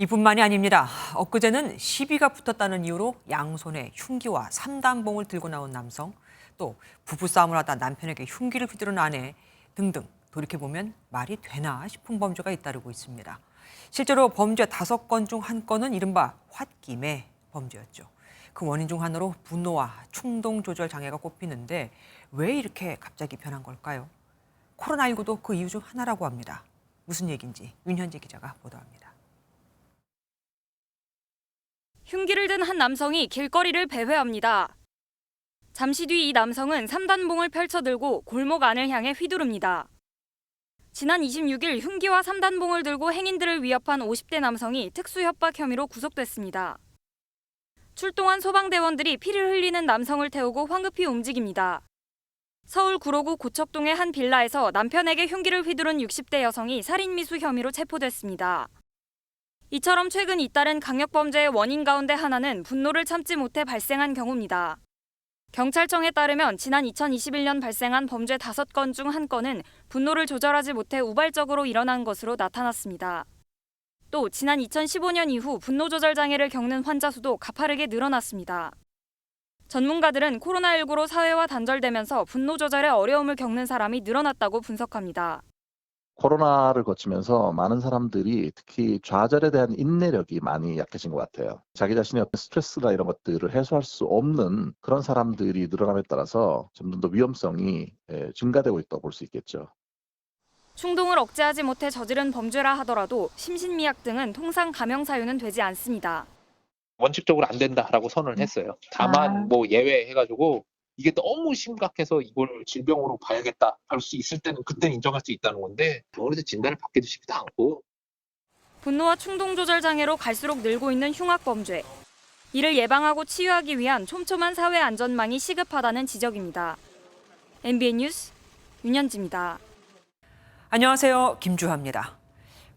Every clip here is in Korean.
이뿐만이 아닙니다. 엊그제는 시비가 붙었다는 이유로 양손에 흉기와 삼단봉을 들고 나온 남성, 또 부부싸움을 하다 남편에게 흉기를 휘두른 아내 등등 돌이켜보면 말이 되나 싶은 범죄가 잇따르고 있습니다. 실제로 범죄 5건 중 1건은 이른바 홧김의 범죄였죠. 그 원인 중 하나로 분노와 충동 조절 장애가 꼽히는데 왜 이렇게 갑자기 변한 걸까요? 코로나19도 그 이유 중 하나라고 합니다. 무슨 얘기인지 윤현지 기자가 보도합니다. 흉기를 든 한 남성이 길거리를 배회합니다. 잠시 뒤 이 남성은 3단봉을 펼쳐들고 골목 안을 향해 휘두릅니다. 지난 26일 흉기와 3단봉을 들고 행인들을 위협한 50대 남성이 특수협박 혐의로 구속됐습니다. 출동한 소방대원들이 피를 흘리는 남성을 태우고 황급히 움직입니다. 서울 구로구 고척동의 한 빌라에서 남편에게 흉기를 휘두른 60대 여성이 살인미수 혐의로 체포됐습니다. 이처럼 최근 잇따른 강력범죄의 원인 가운데 하나는 분노를 참지 못해 발생한 경우입니다. 경찰청에 따르면 지난 2021년 발생한 범죄 5건 중 1건은 분노를 조절하지 못해 우발적으로 일어난 것으로 나타났습니다. 또 지난 2015년 이후 분노 조절 장애를 겪는 환자 수도 가파르게 늘어났습니다. 전문가들은 코로나19로 사회와 단절되면서 분노 조절에 어려움을 겪는 사람이 늘어났다고 분석합니다. 코로나를 거치면서 많은 사람들이 특히 좌절에 대한 인내력이 많이 약해진 것 같아요. 자기 자신의 어떤 스트레스나 이런 것들을 해소할 수 없는 그런 사람들이 늘어남에 따라서 점점 더 위험성이 증가되고 있다고 볼 수 있겠죠. 충동을 억제하지 못해 저지른 범죄라 하더라도 심신미약 등은 통상 감형 사유는 되지 않습니다. 원칙적으로 안 된다라고 선언을 했어요. 다만 뭐 예외해가지고 이게 너무 심각해서 이걸 질병으로 봐야겠다 할 수 있을 때는 그때는 인정할 수 있다는 건데 병원에서 진단을 받기도 쉽지도 않고. 분노와 충동 조절 장애로 갈수록 늘고 있는 흉악범죄. 이를 예방하고 치유하기 위한 촘촘한 사회 안전망이 시급하다는 지적입니다. MBN 뉴스 윤현지입니다. 안녕하세요. 김주하입니다.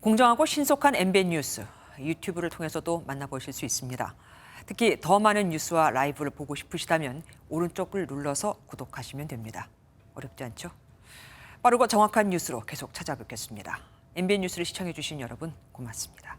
공정하고 신속한 MBN 뉴스, 유튜브를 통해서도 만나보실 수 있습니다. 특히 더 많은 뉴스와 라이브를 보고 싶으시다면 오른쪽을 눌러서 구독하시면 됩니다. 어렵지 않죠? 빠르고 정확한 뉴스로 계속 찾아뵙겠습니다. MBN 뉴스를 시청해주신 여러분 고맙습니다.